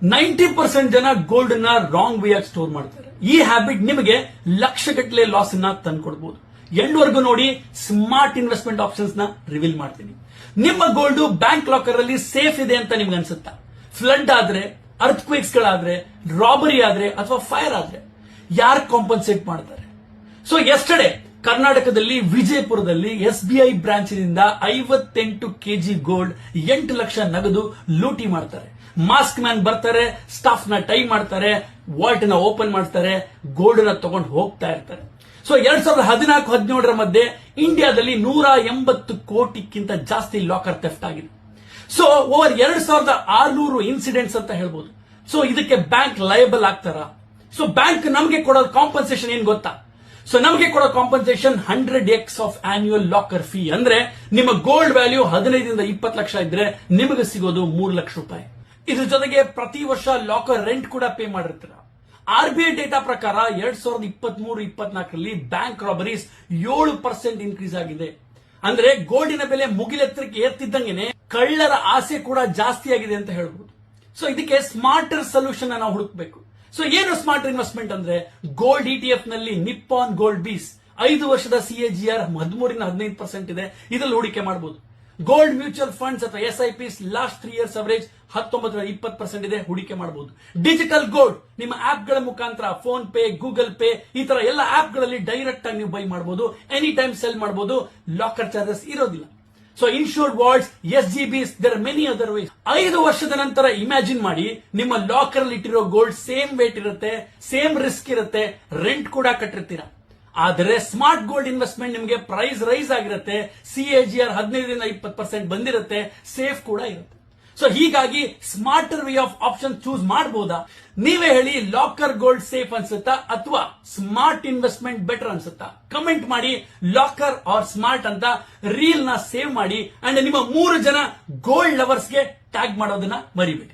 90% ಜನ ಗೋಲ್ಡ್ ನ wrong way ಆಗಿ ಸ್ಟೋರ್ ಮಾಡ್ತಾರೆ. ಈ ಹ್ಯಾಬಿಟ್ ನಿಮಗೆ ಲಕ್ಷಗಟ್ಟಲೆ ಲಾಸ್ ಅನ್ನ ತಂದ್ಕೊಡ್ಬಹುದು. ಎಂಡ್ವರೆಗೂ ನೋಡಿ, ಸ್ಮಾರ್ಟ್ ಇನ್ವೆಸ್ಟ್ಮೆಂಟ್ ಆಪ್ಷನ್ಸ್ ನ ರಿವೀಲ್ ಮಾಡ್ತೀನಿ. ನಿಮ್ಮ ಗೋಲ್ಡ್ ಬ್ಯಾಂಕ್ ಲಾಕರ್ ಅಲ್ಲಿ ಸೇಫ್ ಇದೆ ಅಂತ ನಿಮ್ಗೆ ಅನ್ಸುತ್ತಾ? ಫ್ಲಡ್ ಆದ್ರೆ, ಅರ್ತ್ ಕ್ವೇಕ್ಸ್ ಗಳಾದ್ರೆ, ರಾಬರಿ ಆದ್ರೆ ಅಥವಾ ಫೈರ್ ಆದ್ರೆ ಯಾರು ಕಾಂಪನ್ಸೇಟ್ ಮಾಡ್ತಾರೆ? ಸೊ ಎಸ್ಟರ್ಡೇ ಕರ್ನಾಟಕದಲ್ಲಿ ವಿಜಯಪುರದಲ್ಲಿ SBI ಬ್ರಾಂಚಿನಿಂದ 58 ಕೆಜಿ ಗೋಲ್ಡ್, 8 ಲಕ್ಷ ನಗದು ಲೂಟಿ ಮಾಡ್ತಾರೆ. ಮಾಸ್ಕ್ ಮ್ಯಾನ್ ಬರ್ತಾರೆ, ಸ್ಟಾಫ್ ನ ಟೈ ಮಾಡ್ತಾರೆ, ವಾಲ್ಟ್ ನ ಓಪನ್ ಮಾಡ್ತಾರೆ, ಗೋಲ್ಡ್ ನ ತಗೊಂಡು ಹೋಗ್ತಾ ಇರ್ತಾರೆ. ಸೊ 2014-17 ಮಧ್ಯೆ ಇಂಡಿಯಾದಲ್ಲಿ 180 ಕೋಟಿಗಿಂತ ಜಾಸ್ತಿ ಲಾಕರ್ ಥೆಫ್ಟ್ ಆಗಿದೆ. ಸೊ ಓವರ್ 2600 ಇನ್ಸಿಡೆಂಟ್ಸ್ ಅಂತ ಹೇಳ್ಬೋದು. ಸೊ ಇದಕ್ಕೆ ಬ್ಯಾಂಕ್ ಲಯಬಲ್ ಆಗ್ತಾರಾ? ಸೊ ಬ್ಯಾಂಕ್ ನಮಗೆ ಕೊಡೋ ಕಾಂಪನ್ಸೇಷನ್ ಏನ್ ಗೊತ್ತಾ? ಸೊ ನಮಗೆ ಕೊಡೋ compensation 100x of annual locker fee. ಅಂದ್ರೆ ನಿಮ್ಮ ಗೋಲ್ಡ್ ವ್ಯಾಲ್ಯೂ 15 20 ಲಕ್ಷ ಇದ್ರೆ ನಿಮಗೆ ಸಿಗೋದು 3 ಲಕ್ಷ ರೂಪಾಯಿ. ಇದ್ರ ಜೊತೆಗೆ ಪ್ರತಿ ವರ್ಷ ಲಾಕರ್ ರೆಂಟ್ ಕೂಡ ಪೇ ಮಾಡಿರ್ತೀರ. RBI ಡೇಟಾ ಪ್ರಕಾರ 2023-24ರಲ್ಲಿ ಬ್ಯಾಂಕ್ ರಾಬರೀಸ್ 7% ಇನ್ಕ್ರೀಸ್ ಆಗಿದೆ. ಅಂದ್ರೆ ಗೋಲ್ಡಿನ ಬೆಲೆ ಮುಗಿಲೆತ್ತರಕ್ಕೆ ಏರ್ತಿದ್ದಂಗೆನೆ ಕಳ್ಳರ ಆಸೆ ಕೂಡ ಜಾಸ್ತಿ ಆಗಿದೆ ಅಂತ ಹೇಳ್ಬಹುದು. ಸೊ ಇದಕ್ಕೆ ಸ್ಮಾರ್ಟರ್ ಸೊಲ್ಯೂಷನ್ ನಾವು ಹುಡುಕಬೇಕು. ಸೊ ಏನು ಸ್ಮಾರ್ಟ್ ಇನ್ವೆಸ್ಟ್ಮೆಂಟ್ ಅಂದ್ರೆ, ಗೋಲ್ಡ್ ETF ನಲ್ಲಿ ನಿಪ್ಪಾನ್ ಗೋಲ್ಡ್ ಬೀಸ್ 5 ವರ್ಷದ CAGR 13-15% ಇದೆ. ಇದರಲ್ಲಿ ಹೂಡಿಕೆ ಮಾಡಬಹುದು. ಗೋಲ್ಡ್ ಮ್ಯೂಚುವಲ್ ಫಂಡ್ಸ್ ಅಥವಾ SIPs ಲಾಸ್ಟ್ 3 ಇಯರ್ಸ್ ಅವರೇಜ್ 19-20% ಇದೆ, ಹೂಡಿಕೆ ಮಾಡಬಹುದು. ಡಿಜಿಟಲ್ ಗೋಲ್ಡ್ ನಿಮ್ಮ ಆಪ್ ಗಳ ಮುಖಾಂತರ ಫೋನ್ ಪೇ, ಗೂಗಲ್ ಪೇ ಈ ತರ ಎಲ್ಲ ಆಪ್ ಗಳಲ್ಲಿ ಡೈರೆಕ್ಟ್ ಆಗಿ ನೀವು ಬೈ ಮಾಡಬಹುದು. ಎನಿ ಟೈಮ್ ಸೆಲ್ ಮಾಡಬಹುದು. ಲಾಕರ್ ಚಾರ್ಜಸ್ ಇರೋದಿಲ್ಲ. So insured vaults, SGBs, there are many other ways. 5 ವರ್ಷದ ನಂತರ ಇಮ್ಯಾಜಿನ್ ಮಾಡಿ, ನಿಮ್ಮ ಲಾಕರ್ ಅಲ್ಲಿ ಇಟ್ಟಿರೋ ಗೋಲ್ಡ್ ಸೇಮ್ ವೇಟ್ ಇರುತ್ತೆ, ಸೇಮ್ ರಿಸ್ಕ್ ಇರುತ್ತೆ, ರೆಂಟ್ ಕೂಡ ಕಟ್ಟಿರ್ತೀರಾ. ಆದರೆ ಸ್ಮಾರ್ಟ್ ಗೋಲ್ಡ್ ಇನ್ವೆಸ್ಟ್ಮೆಂಟ್ ನಿಮಗೆ ಪ್ರೈಸ್ ರೈಸ್ ಆಗಿರುತ್ತೆ, CAGR 15-20% ಬಂದಿರುತ್ತೆ, ಸೇಫ್ ಕೂಡ ಇರುತ್ತೆ. ಸೊ ಹೀಗಾಗಿ smarter way of option choose ಮಾಡಬಹುದಾ? ನೀವೇ ಹೇಳಿ, ಲಾಕರ್ ಗೋಲ್ಡ್ ಸೇಫ್ ಅನ್ಸುತ್ತಾ ಅಥವಾ ಸ್ಮಾರ್ಟ್ ಇನ್ವೆಸ್ಟ್ಮೆಂಟ್ ಬೆಟರ್ ಅನ್ಸುತ್ತಾ? ಕಮೆಂಟ್ ಮಾಡಿ. ಲಾಕರ್ ಆರ್ ಸ್ಮಾರ್ಟ್ ಅಂತ ರೀಲ್ ನ ಸೇವ್ ಮಾಡಿ ಅಂಡ್ ನಿಮ್ಮ 3 ಜನ ಗೋಲ್ಡ್ ಲವರ್ಸ್ಗೆ ಟ್ಯಾಗ್ ಮಾಡೋದನ್ನ ಮರಿಬೇಡಿ.